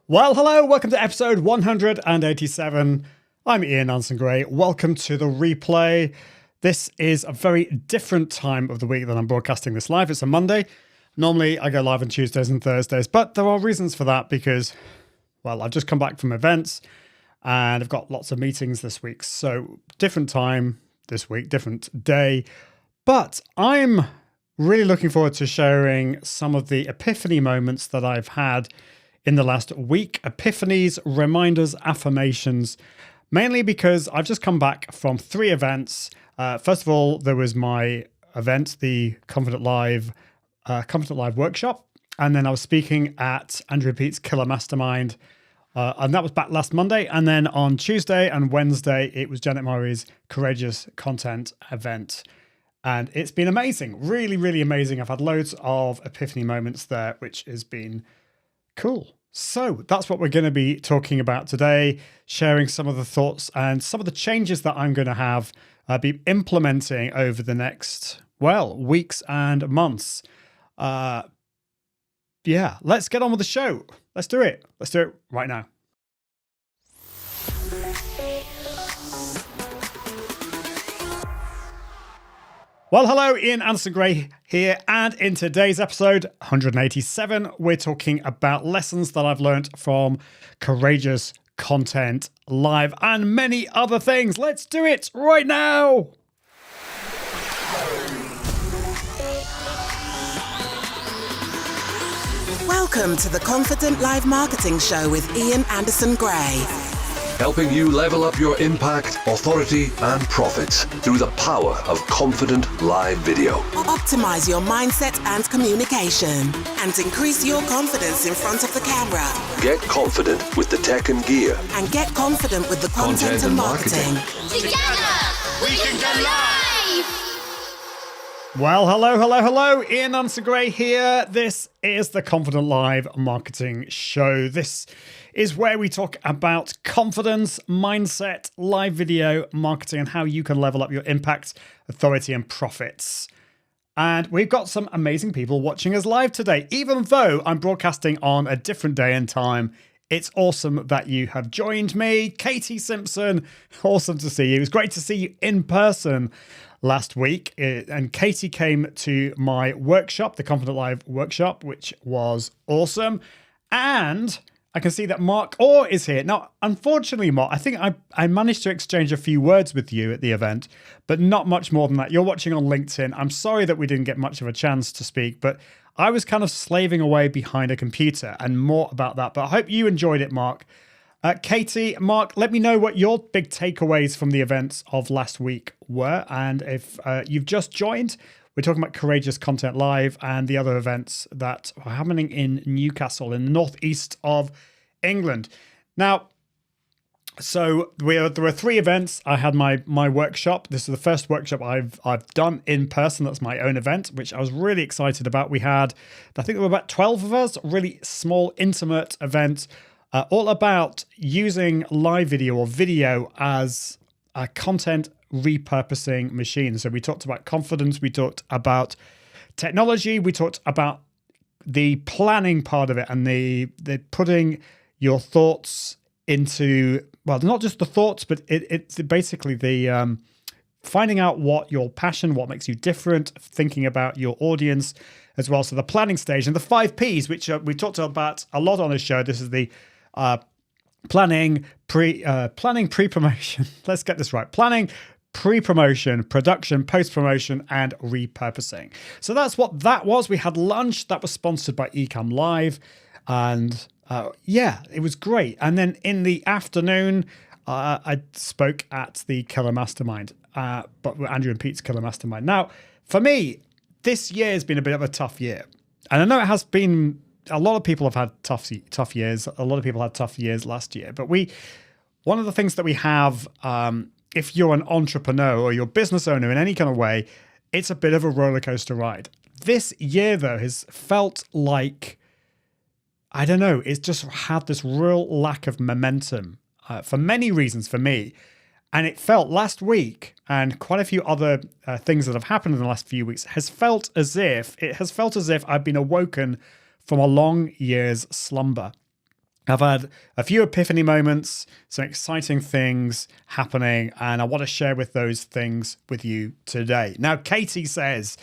Well, hello, welcome to episode 187. I'm Ian Anson-Gray. Welcome to the replay. This is a very different time of the week that I'm broadcasting this live. It's a Monday. Normally I go live on Tuesdays and Thursdays, but there are reasons for that because, well, I've just come back from events and I've got lots of meetings this week. So different time this week, different day. But I'm really looking forward to sharing some of the epiphany moments that I've had in the last week. Epiphanies, reminders, affirmations, mainly because I've just come back from 3 events. First of all, there was my event, the Confident Live workshop. And then I was speaking at Andrew Pete's Killer Mastermind. And that was back last Monday. And then on Tuesday and Wednesday, it was Janet Murray's Courageous Content event. And it's been amazing, really, really amazing. I've had loads of epiphany moments there, which has been cool. So that's what we're going to be talking about today, sharing some of the thoughts and some of the changes that I'm going to have be implementing over the next, well, weeks and months. Yeah, let's get on with the show. Let's do it. Let's do it right now. Well, hello, Ian Anson-Gray here, and in today's episode 187, we're talking about lessons that I've learned from Courageous Content Live and many other things. Let's do it right now. Welcome to the Confident Live Marketing Show with Ian Anderson-Gray. Helping you level up your impact, authority, and profits through the power of confident live video. Optimize your mindset and communication and increase your confidence in front of the camera. Get confident with the tech and gear. And get confident with the content and marketing. Together, we can go live! Well, hello. Ian Anson-Gray here. This is the Confident Live Marketing Show. This is where we talk about confidence, mindset, live video marketing, and how you can level up your impact, authority, and profits. And we've got some amazing people watching us live today. Even though I'm broadcasting on a different day and time, it's awesome that you have joined me. Katie Simpson, awesome to see you. It was great to see you in person last week. And Katie came to my workshop, the Confident Live workshop, which was awesome. And I can see that Mark Orr is here. Now, unfortunately, Mark, I think I managed to exchange a few words with you at the event, but not much more than that. You're watching on LinkedIn. I'm sorry that we didn't get much of a chance to speak, but I was kind of slaving away behind a computer, and more about that. But I hope you enjoyed it, Mark. Katie, Mark, let me know what your big takeaways from the events of last week were. And if you've just joined, we're talking about Courageous Content Live and the other events that are happening in Newcastle in the northeast of England. Now, so there were 3 events. I had my workshop. This is the first workshop I've done in person. That's my own event, which I was really excited about. We had, I think there were about 12 of us, really small, intimate event, all about using live video or video as a content repurposing machine. So we talked about confidence, we talked about technology, we talked about the planning part of it and the putting your thoughts into, well, not just the thoughts, but it's basically the finding out what your passion, what makes you different, thinking about your audience as well. So the planning stage and the 5 Ps, which we talked about a lot on this show. This is the planning, pre-promotion. Let's get this right. Planning, pre-promotion, production, post-promotion, and repurposing. So that's what that was. We had lunch that was sponsored by Ecamm Live, and yeah, it was great. And then in the afternoon, I spoke at the Killer Mastermind, but Andrew and Pete's Killer Mastermind. Now, for me, this year has been a bit of a tough year, and I know it has been. A lot of people have had tough years. A lot of people had tough years last year. But one of the things that we have, if you're an entrepreneur or you're a business owner in any kind of way, it's a bit of a roller coaster ride. This year, though, has felt like, I don't know, it's just had this real lack of momentum for many reasons for me. And it felt last week, and quite a few other things that have happened in the last few weeks, has felt as if I've been awoken from a long year's slumber. I've had a few epiphany moments, some exciting things happening, and I want to share with those things with you today. Now, Katie says,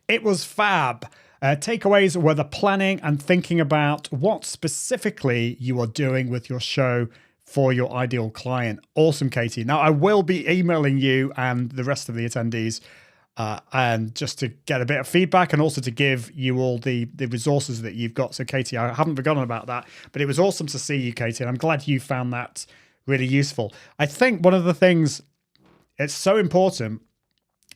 it was fab. Takeaways were the planning and thinking about what specifically you are doing with your show for your ideal client. Awesome, Katie. Now, I will be emailing you and the rest of the attendees and just to get a bit of feedback and also to give you all the resources that you've got. So, Katie, I haven't forgotten about that, but it was awesome to see you, Katie, and I'm glad you found that really useful. I think one of the things it's so important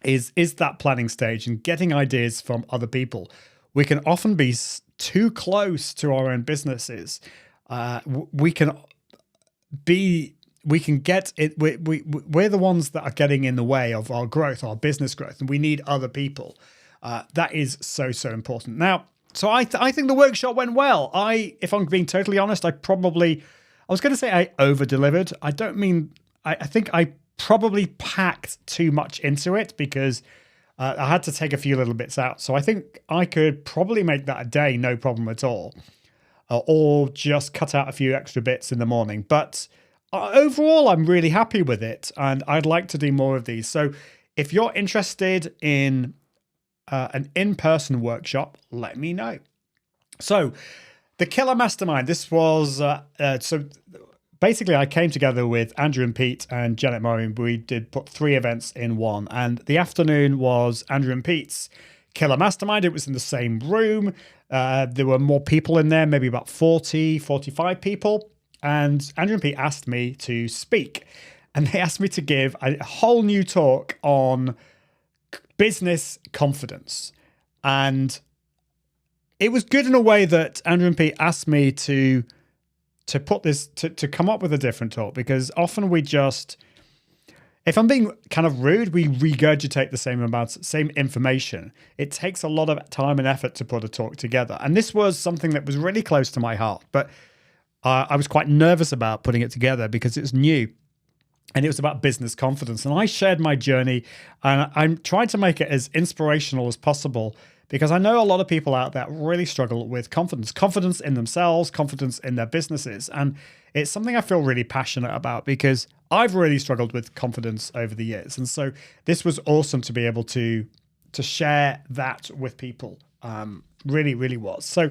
is that planning stage and getting ideas from other people. We can often be too close to our own businesses. We can get it. We're the ones that are getting in the way of our growth, our business growth, and we need other people. That is so important. Now, so I think the workshop went well. If I'm being totally honest, I was going to say I over-delivered. I don't mean. I think I probably packed too much into it because I had to take a few little bits out. So I think I could probably make that a day, no problem at all, or just cut out a few extra bits in the morning. But overall, I'm really happy with it, and I'd like to do more of these. So if you're interested in an in-person workshop, let me know. So the Killer Mastermind, this was, so basically I came together with Andrew and Pete and Janet Murray, and we did put 3 events in one. And the afternoon was Andrew and Pete's Killer Mastermind. It was in the same room. There were more people in there, maybe about 40, 45 people. And Andrew and Pete asked me to speak. And they asked me to give a whole new talk on business confidence. And it was good in a way that Andrew and Pete asked me to put this, to come up with a different talk, because often we just, if I'm being kind of rude, we regurgitate the same information. It takes a lot of time and effort to put a talk together. And this was something that was really close to my heart, but I was quite nervous about putting it together because it's new. And it was about business confidence. And I shared my journey, and I'm trying to make it as inspirational as possible, because I know a lot of people out there really struggle with confidence in themselves, confidence in their businesses. And it's something I feel really passionate about because I've really struggled with confidence over the years. And so this was awesome to be able to share that with people. Really was. So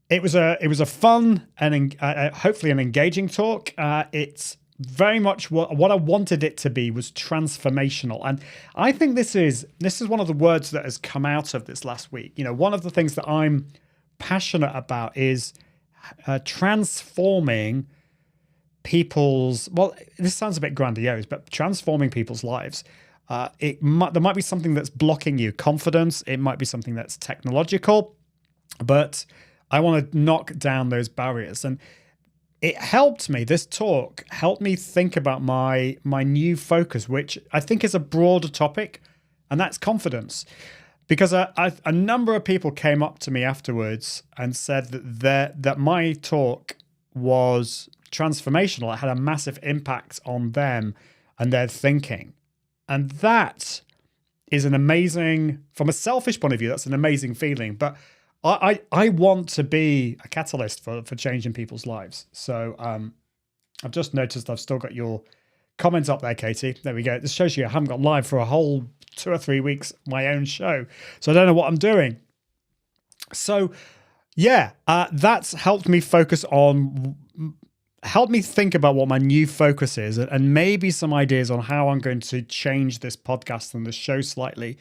it was a fun and hopefully an engaging talk. It's very much what I wanted it to be was transformational. And I think this is one of the words that has come out of this last week. You know, one of the things that I'm passionate about is transforming people's, well, this sounds a bit grandiose, but transforming people's lives. There might be something that's blocking you, confidence. It might be something that's technological, but I want to knock down those barriers. And it helped me, this talk helped me think about my new focus, which I think is a broader topic, and that's confidence. Because a number of people came up to me afterwards and said that my talk was transformational. It had a massive impact on them and their thinking. And that is an amazing, from a selfish point of view, that's an amazing feeling. But I want to be a catalyst for changing people's lives. So I've just noticed I've still got your comments up there, Katie. There we go. This shows you I haven't got live for a whole 2 or 3 weeks, my own show. So I don't know what I'm doing. So yeah, that's helped me help me think about what my new focus is, and maybe some ideas on how I'm going to change this podcast and this show slightly.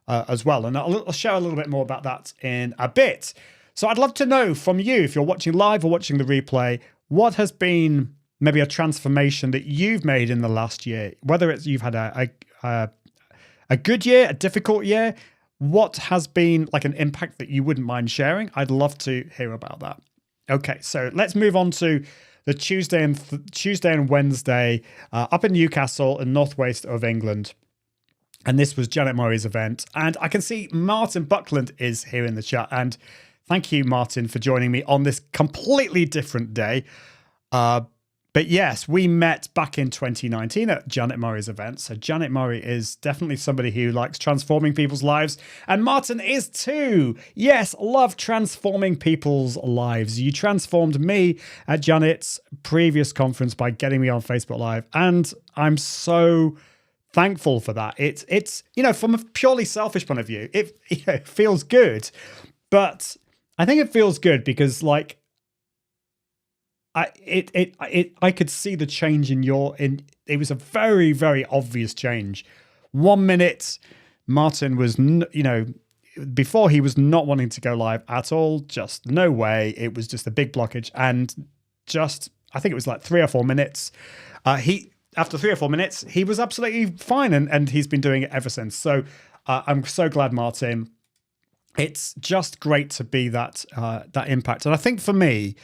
As well. And I'll share a little bit more about that in a bit. So I'd love to know from you, if you're watching live or watching the replay, what has been maybe a transformation that you've made in the last year, whether it's you've had a good year, a difficult year, what has been like an impact that you wouldn't mind sharing? I'd love to hear about that. Okay, so let's move on to the Tuesday and Wednesday up in Newcastle in northwest of England. And this was Janet Murray's event. And I can see Martin Buckland is here in the chat. And thank you, Martin, for joining me on this completely different day. But But yes, we met back in 2019 at Janet Murray's event. So Janet Murray is definitely somebody who likes transforming people's lives. And Martin is too. Yes, love transforming people's lives. You transformed me at Janet's previous conference by getting me on Facebook Live. And I'm so thankful for that. It's from a purely selfish point of view, it feels good. But I think it feels good because I could see the change it was a very, very obvious change. 1 minute, Martin was, before he was not wanting to go live at all, just no way. It was just a big blockage. And I think it was like 3 or 4 minutes. After 3 or 4 minutes, he was absolutely fine. And he's been doing it ever since. So I'm so glad, Martin. It's just great to be that impact. And I think for me,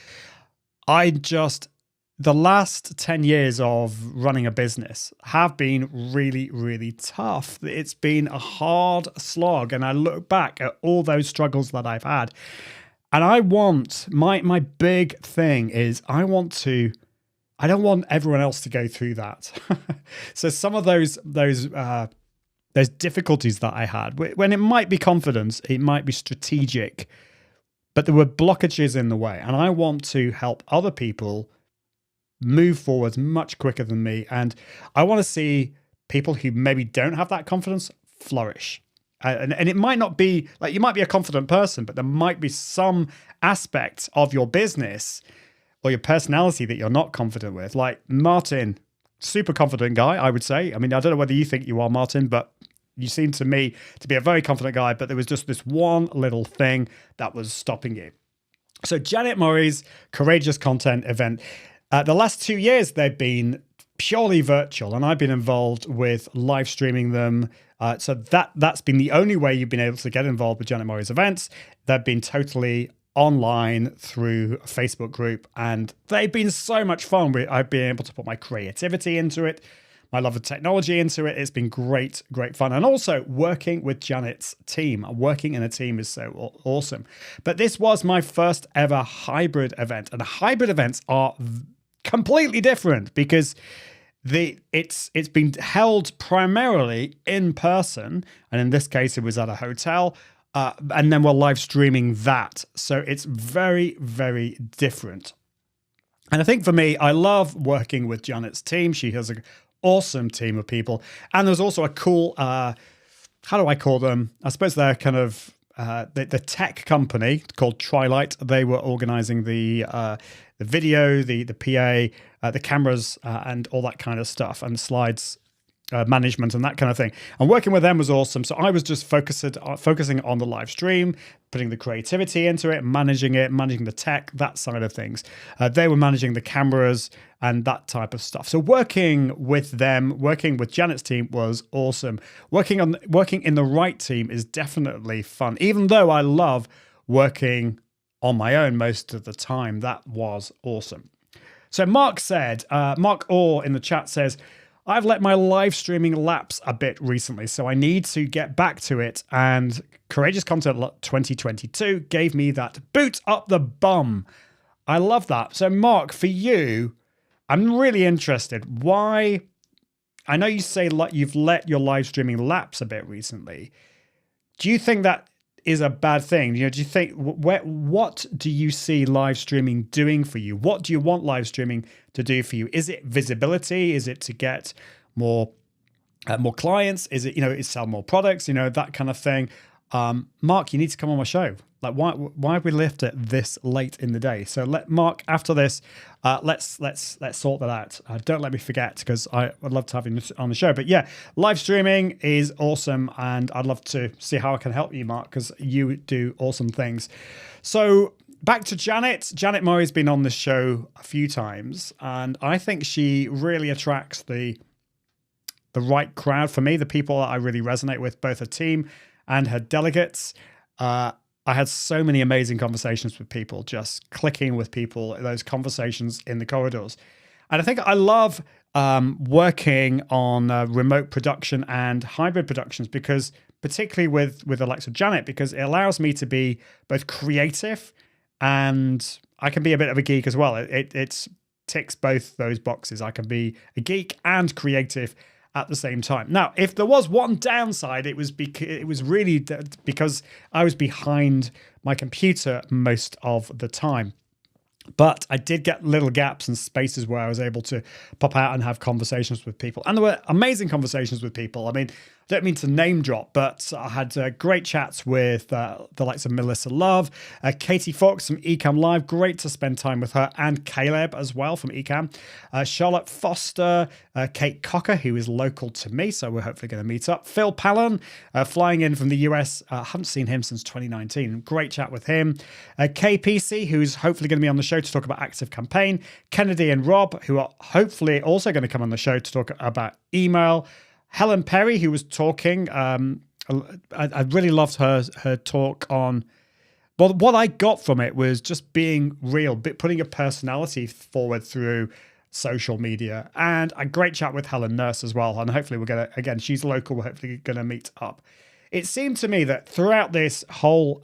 the last 10 years of running a business have been really, really tough. It's been a hard slog. And I look back at all those struggles that I've had. And I want, my big thing is I don't want everyone else to go through that. So some of those difficulties that I had, when it might be confidence, it might be strategic, but there were blockages in the way. And I want to help other people move forward much quicker than me. And I want to see people who maybe don't have that confidence flourish. And it might not be, you might be a confident person, but there might be some aspect of your business or your personality that you're not confident with. Like Martin, super confident guy, I would say. I mean, I don't know whether you think you are, Martin, but you seem to me to be a very confident guy, but there was just this one little thing that was stopping you. So Janet Murray's Courageous Content event, the last 2 years, they've been purely virtual, and I've been involved with live streaming them. So that's been the only way you've been able to get involved with Janet Murray's events. They've been totally online through a Facebook group, and they've been so much fun. I've been able to put my creativity into it, my love of technology into it. It's been great fun. And also working with Janet's team. Working in a team is so awesome. But this was my first ever hybrid event, and hybrid events are completely different because it's been held primarily in person, and in this case it was at a hotel, and then we're live streaming that. So it's very, very different. And I think for me, I love working with Janet's team. She has an awesome team of people, and there's also a cool how do I call them? I suppose they're kind of the tech company called Trilight. They were organizing the video, the PA, the cameras, and all that kind of stuff, and slides management and that kind of thing. And working with them was awesome. So I was just focusing on the live stream, putting the creativity into it, managing the tech, that side of things. They were managing the cameras and that type of stuff. So working with them, working with Janet's team was awesome. Working in the right team is definitely fun, even though I love working on my own most of the time. That was awesome. So Mark Orr in the chat says, I've let my live streaming lapse a bit recently, so I need to get back to it. And Courageous Content 2022 gave me that boot up the bum. I love that. So Mark, for you, I'm really interested. Why? I know you say you've let your live streaming lapse a bit recently. Do you think that is a bad thing? Do you think what do you see live streaming doing for you? What do you want live streaming to do for you? Is it visibility? Is it to get more clients? Is it is sell more products? That kind of thing. Mark, you need to come on my show. Like why have we left it this late in the day? So let Mark after this. Let's sort that out. Don't let me forget, because I would love to have you on the show. But yeah, live streaming is awesome, and I'd love to see how I can help you, Mark, because you do awesome things. So back to Janet. Janet Murray's been on this show a few times, and I think she really attracts the right crowd for me, the people that I really resonate with, both her team and her delegates. I had so many amazing conversations with people, just clicking with people, those conversations in the corridors. And I think I love working on remote production and hybrid productions, because particularly with the likes of Janet, because it allows me to be both creative and I can be a bit of a geek as well. It's ticks both those boxes. I can be a geek and creative at the same time. Now, if there was one downside, it was really because I was behind my computer most of the time. But I did get little gaps and spaces where I was able to pop out and have conversations with people. And there were amazing conversations with people. I mean, I don't mean to name drop, but I had great chats with the likes of Melissa Love, Katie Fox from Ecamm Live. Great to spend time with her, and Caleb as well from Ecamm. Charlotte Foster, Kate Cocker, who is local to me, so we're hopefully going to meet up. Phil Pallon, flying in from the US. I haven't seen him since 2019. Great chat with him. KPC, who's hopefully going to be on the show to talk about Active Campaign. Kennedy and Rob, who are hopefully also going to come on the show to talk about email. Helen Perry, who was talking, I really loved her talk on. Well, what I got from it was just being real, putting a personality forward through social media, and a great chat with Helen Nurse as well. And hopefully we're going to, again, she's local, we're hopefully going to meet up. It seemed to me that throughout this whole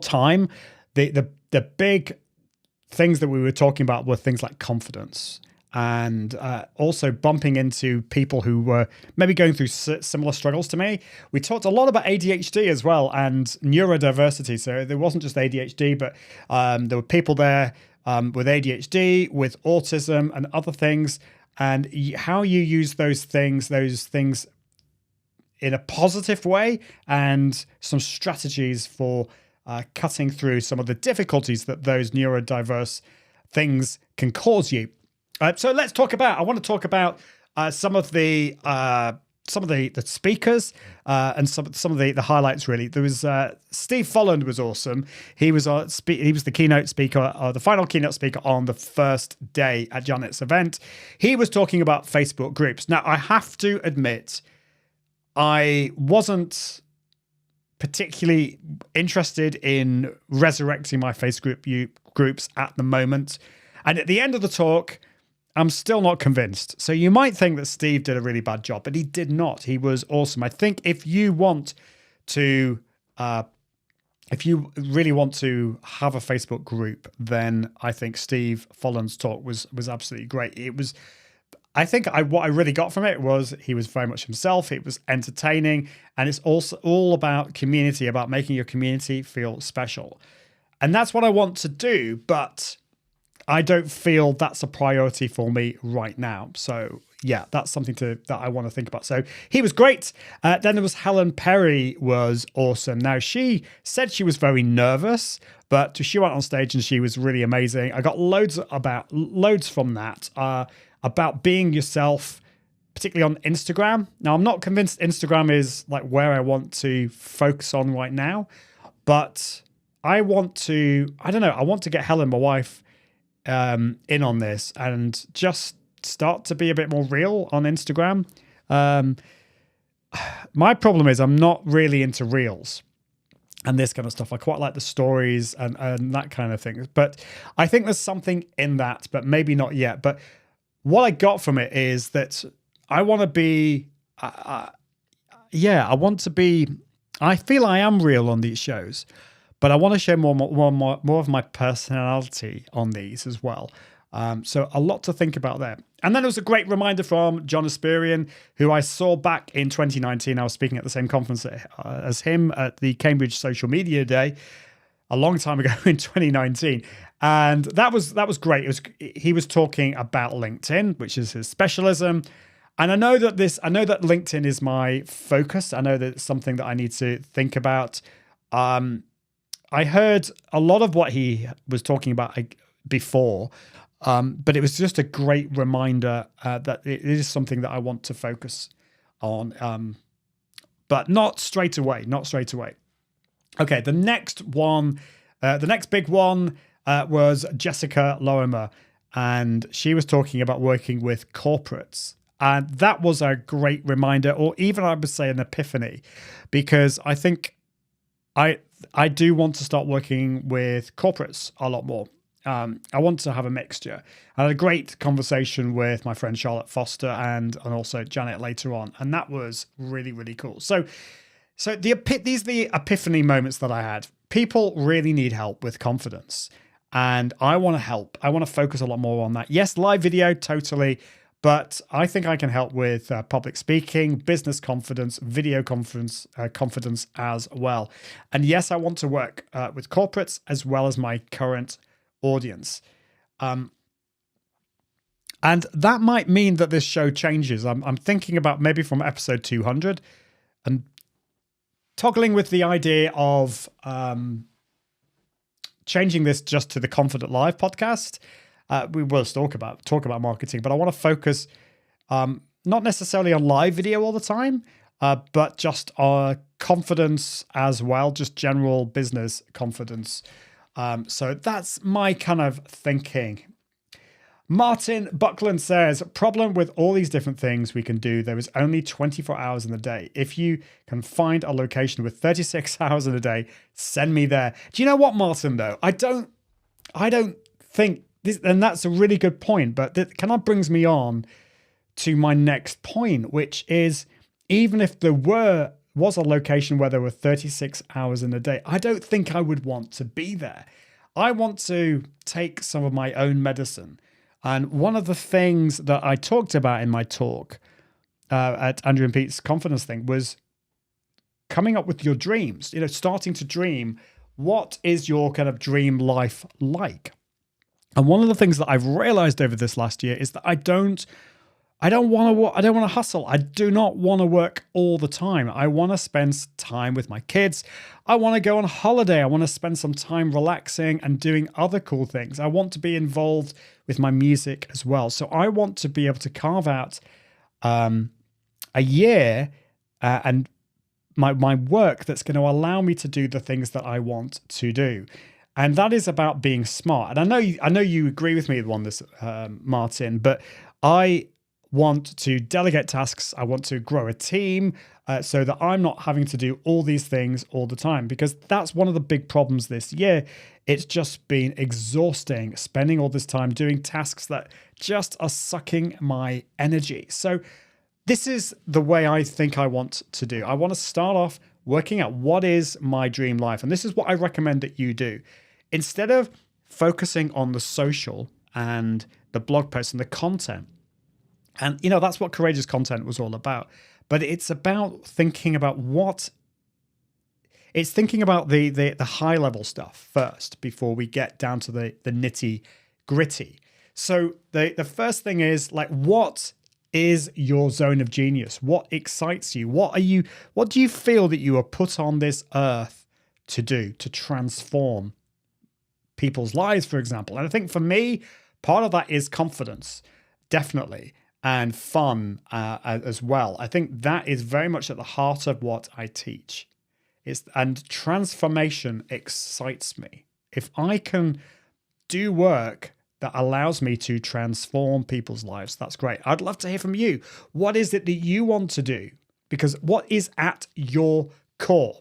time, the big things that we were talking about were things like confidence, and also bumping into people who were maybe going through similar struggles to me. We talked a lot about ADHD as well, and neurodiversity. So there wasn't just ADHD, but there were people there with ADHD, with autism and other things, and how you use those things in a positive way, and some strategies for cutting through some of the difficulties that those neurodiverse things can cause you. So let's talk about. I want to talk about some of the speakers and some of the highlights. Really, there was Steve Folland was awesome. He was the keynote speaker, the final keynote speaker on the first day at Janet's event. He was talking about Facebook groups. Now, I have to admit, I wasn't particularly interested in resurrecting my Facebook groups at the moment, and at the end of the talk, I'm still not convinced. So you might think that Steve did a really bad job, but he did not. He was awesome. I think if you want to, if you really want to have a Facebook group, then I think Steve Folland's talk was absolutely great. It was, I think what I really got from it was he was very much himself. It was entertaining, and it's also all about community, about making your community feel special. And that's what I want to do, but I don't feel that's a priority for me right now. So yeah, that's something that I want to think about. So he was great. Then there was Helen Perry, was awesome. Now, she said she was very nervous, but she went on stage and she was really amazing. I got loads from that about being yourself, particularly on Instagram. Now, I'm not convinced Instagram is like where I want to focus on right now, but I want to get Helen, my wife, in on this and just start to be a bit more real on Instagram. My problem is I'm not really into reels and this kind of stuff. I quite like the stories and that kind of thing, but I think there's something in that, but maybe not yet. But what I got from it is that I want to be, I feel I am real on these shows, but I want to show more of my personality on these as well. So a lot to think about there. And then there was a great reminder from John Asperian, who I saw back in 2019. I was speaking at the same conference as him at the Cambridge Social Media Day a long time ago in 2019. And that was great. He was talking about LinkedIn, which is his specialism. And I know that LinkedIn is my focus. I know that it's something that I need to think about. I heard a lot of what he was talking about before, but it was just a great reminder that it is something that I want to focus on, but not straight away. Okay, the next big one was Jessica Lorimer, and she was talking about working with corporates. And that was a great reminder, or even I would say an epiphany, because I think I do want to start working with corporates a lot more. I want to have a mixture. I had a great conversation with my friend Charlotte Foster and also Janet later on, and that was really, really cool. So these are the epiphany moments that I had. People really need help with confidence. And I want to help. I want to focus a lot more on that. Yes, live video, totally. But I think I can help with public speaking, business confidence, video confidence as well. And yes, I want to work with corporates as well as my current audience. And that might mean that this show changes. I'm thinking about maybe from episode 200 and toggling with the idea of changing this just to the Confident Live podcast. We will talk about marketing, but I want to focus not necessarily on live video all the time, but just on confidence as well, just general business confidence. So that's my kind of thinking. Martin Buckland says, problem with all these different things we can do, there is only 24 hours in the day. If you can find a location with 36 hours in a day, send me there. Do you know what, Martin, though? I don't think this, and that's a really good point, but that kind of brings me on to my next point, which is even if there was a location where there were 36 hours in a day, I don't think I would want to be there. I want to take some of my own medicine. And one of the things that I talked about in my talk at Andrew and Pete's confidence thing was coming up with your dreams, starting to dream. What is your kind of dream life like? And one of the things that I've realized over this last year is that I don't want to hustle. I do not want to work all the time. I want to spend time with my kids. I want to go on holiday. I want to spend some time relaxing and doing other cool things. I want to be involved with my music as well. So I want to be able to carve out a year and my work that's going to allow me to do the things that I want to do. And that is about being smart. And I know you agree with me on this, Martin, but I want to delegate tasks. I want to grow a team so that I'm not having to do all these things all the time, because that's one of the big problems this year. It's just been exhausting, spending all this time doing tasks that just are sucking my energy. So this is the way I think I want to do. I want to start off working out what is my dream life. And this is what I recommend that you do. Instead of focusing on the social and the blog posts and the content, and that's what courageous content was all about. But it's about thinking about it's thinking about the high level stuff first before we get down to the nitty gritty. So the first thing is, like, what is your zone of genius? What excites you? What do you feel that you are put on this earth to do, to transform people's lives, for example? And I think for me, part of that is confidence, definitely. And fun as well. I think that is very much at the heart of what I teach. And transformation excites me. If I can do work that allows me to transform people's lives, that's great. I'd love to hear from you. What is it that you want to do? Because what is at your core?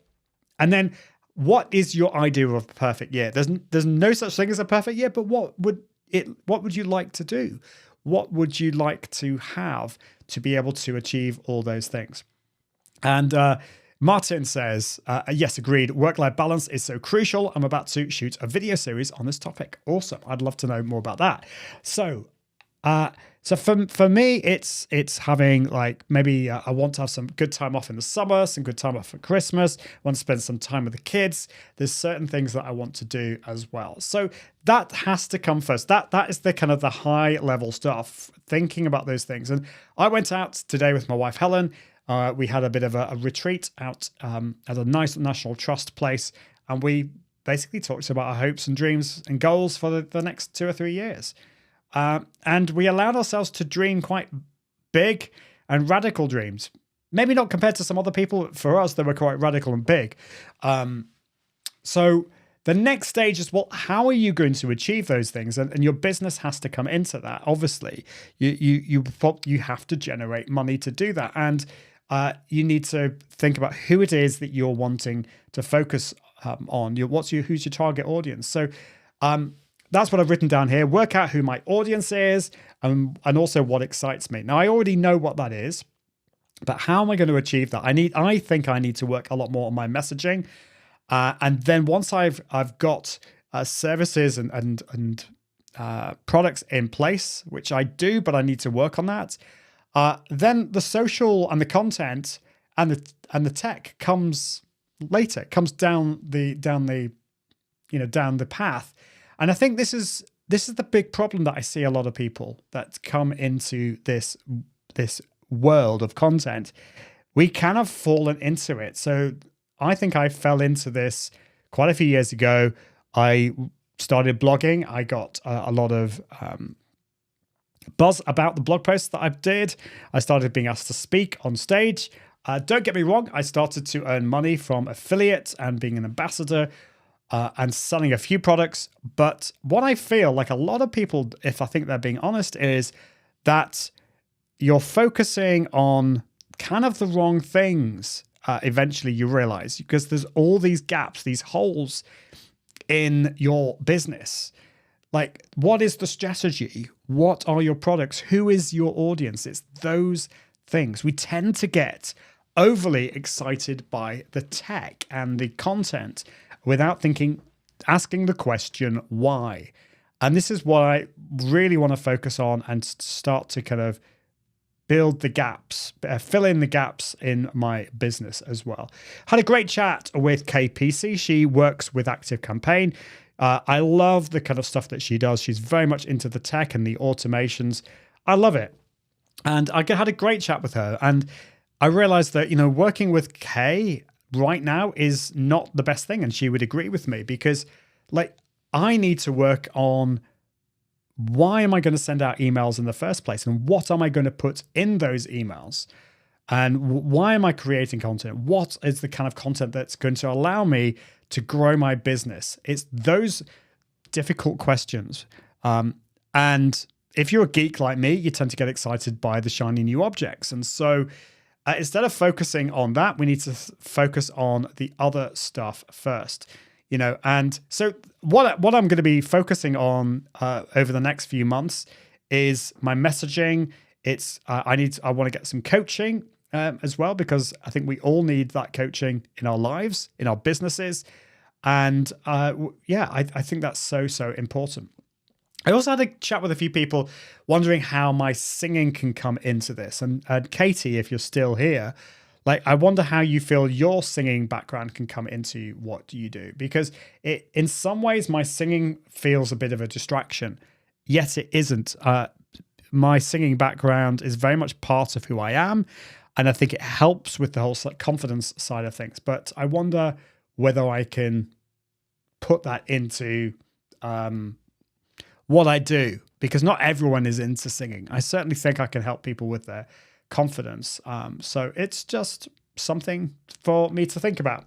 And then what is your idea of a perfect year? There's no such thing as a perfect year, but what would you like to do? What would you like to have to be able to achieve all those things? And Martin says, yes, agreed. Work-life balance is so crucial. I'm about to shoot a video series on this topic. Awesome. I'd love to know more about that. So for me, it's having, like, maybe I want to have some good time off in the summer, some good time off for Christmas. I want to spend some time with the kids. There's certain things that I want to do as well. So that has to come first. That is the kind of the high level stuff, thinking about those things. And I went out today with my wife, Helen. We had a bit of a retreat out at a nice National Trust place. And we basically talked about our hopes and dreams and goals for the next 2 or 3 years. And we allowed ourselves to dream quite big and radical dreams. Maybe not compared to some other people. For us, they were quite radical and big. So the next stage is, well, how are you going to achieve those things? And your business has to come into that. Obviously, you have to generate money to do that. And you need to think about who it is that you're wanting to focus on. Who's your target audience? So that's what I've written down here. Work out who my audience is and also what excites me. Now, I already know what that is, but how am I going to achieve that? I think I need to work a lot more on my messaging. And then once I've got services and products in place, which I do, but I need to work on that. Then the social and the content and the tech comes later. It comes down the path. And I think this is the big problem that I see a lot of people that come into this world of content. We kind of fallen into it. So I think I fell into this quite a few years ago. I started blogging. I got a lot of buzz about the blog posts that I did. I started being asked to speak on stage. Don't get me wrong, I started to earn money from affiliate and being an ambassador and selling a few products. But what I feel like a lot of people, if I think they're being honest, is that you're focusing on kind of the wrong things. Eventually you realize, because there's all these gaps, these holes in your business. Like, what is the strategy? What are your products? Who is your audience? It's those things. We tend to get overly excited by the tech and the content without asking the question, why? And this is what I really want to focus on and start to kind of build the gaps, fill in the gaps in my business as well. Had a great chat with KPC. She works with ActiveCampaign. I love the kind of stuff that she does. She's very much into the tech and the automations. I love it. And I had a great chat with her. And I realized that, working with Kay right now is not the best thing. And she would agree with me, because I need to work on, why am I going to send out emails in the first place? And what am I going to put in those emails? And why am I creating content? What is the kind of content that's going to allow me to grow my business? It's those difficult questions. And if you're a geek like me, you tend to get excited by the shiny new objects. And so instead of focusing on that, we need to focus on the other stuff first. And so what I'm going to be focusing on over the next few months is my messaging. It's I want to get some coaching as well, because I think we all need that coaching in our lives, in our businesses, and I think that's so important. I also had a chat with a few people wondering how my singing can come into this, and Katie, if you're still here. I wonder how you feel your singing background can come into what you do, because in some ways, my singing feels a bit of a distraction, yet it isn't. My singing background is very much part of who I am, and I think it helps with the whole confidence side of things. But I wonder whether I can put that into what I do, because not everyone is into singing. I certainly think I can help people with their confidence. So it's just something for me to think about.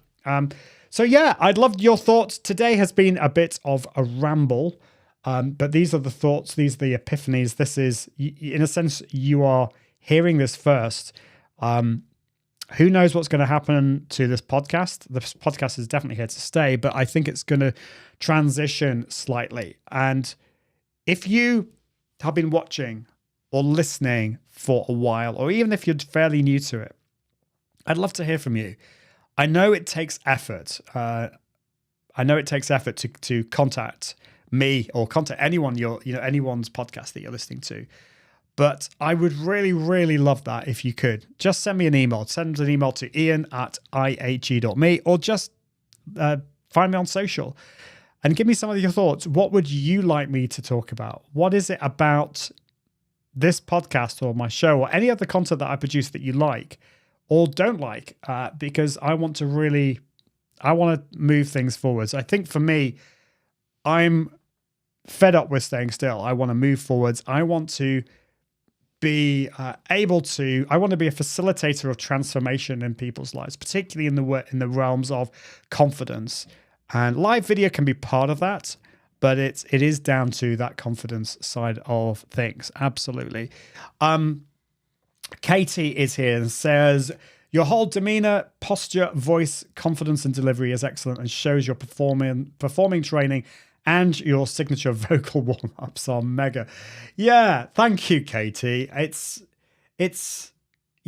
So yeah, I'd love your thoughts. Today has been a bit of a ramble, but these are the thoughts, these are the epiphanies. This is, in a sense, you are hearing this first. Who knows what's going to happen to this podcast? This podcast is definitely here to stay, but I think it's going to transition slightly. And if you have been watching or listening for a while, or even if you're fairly new to it, I'd love to hear from you. I know it takes effort. I know it takes effort to contact me or contact anyone, anyone's podcast that you're listening to. But I would really, really love that if you could. Just send me an email. Send an email to ian@ihe.me, or just find me on social and give me some of your thoughts. What would you like me to talk about? What is it about this podcast or my show or any other content that I produce that you like or don't like? Because I want to move things forwards. I think for me, I'm fed up with staying still. I want to move forwards. I want to be I want to be a facilitator of transformation in people's lives, particularly in the realms of confidence. And live video can be part of that, but it is down to that confidence side of things. Absolutely. Katie is here and says, your whole demeanor, posture, voice, confidence, and delivery is excellent and shows your performing training and your signature vocal warm-ups are mega. Yeah, thank you, Katie. It's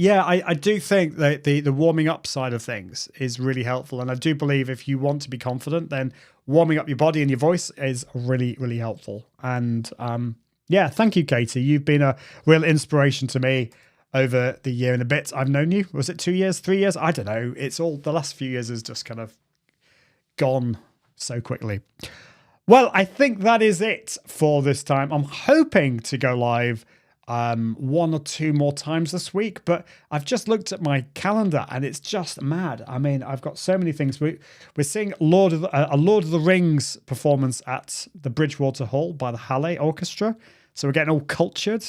Yeah, I do think that the warming up side of things is really helpful. And I do believe if you want to be confident, then warming up your body and your voice is really, really helpful. And yeah, thank you, Katie. You've been a real inspiration to me over the year and a bit I've known you. Was it 2 years, 3 years? I don't know. It's all, the last few years has just kind of gone so quickly. Well, I think that is it for this time. I'm hoping to go live 1 or 2 more times this week, but I've just looked at my calendar and it's just mad. I mean, I've got so many things. We're seeing a Lord of the Rings performance at the Bridgewater Hall by the Halle Orchestra, so we're getting all cultured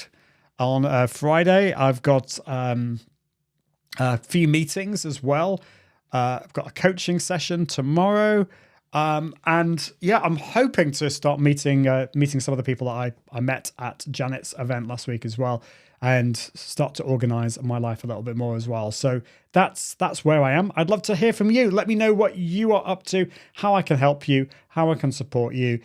on Friday. I've got a few meetings as well. I've got a coaching session tomorrow. And yeah, I'm hoping to start meeting some of the people that I met at Janet's event last week as well, and start to organize my life a little bit more as well. So that's where I am. I'd love to hear from you. Let me know what you are up to, how I can help you, how I can support you.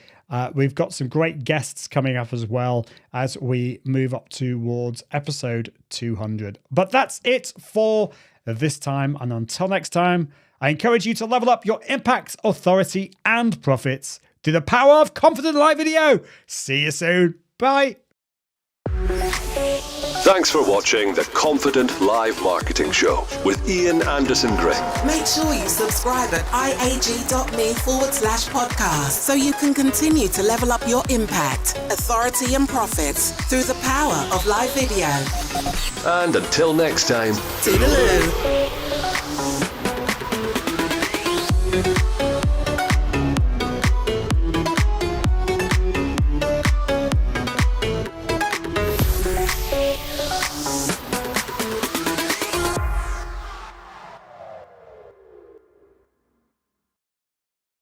We've got some great guests coming up as well as we move up towards episode 200. But that's it for this time. And until next time, I encourage you to level up your impact, authority, and profits through the power of Confident Live Video. See you soon. Bye. Thanks for watching the Confident Live Marketing Show with Ian Anderson Gray. Make sure you subscribe at iag.me/podcast so you can continue to level up your impact, authority, and profits through the power of live video. And until next time, Toodaloo.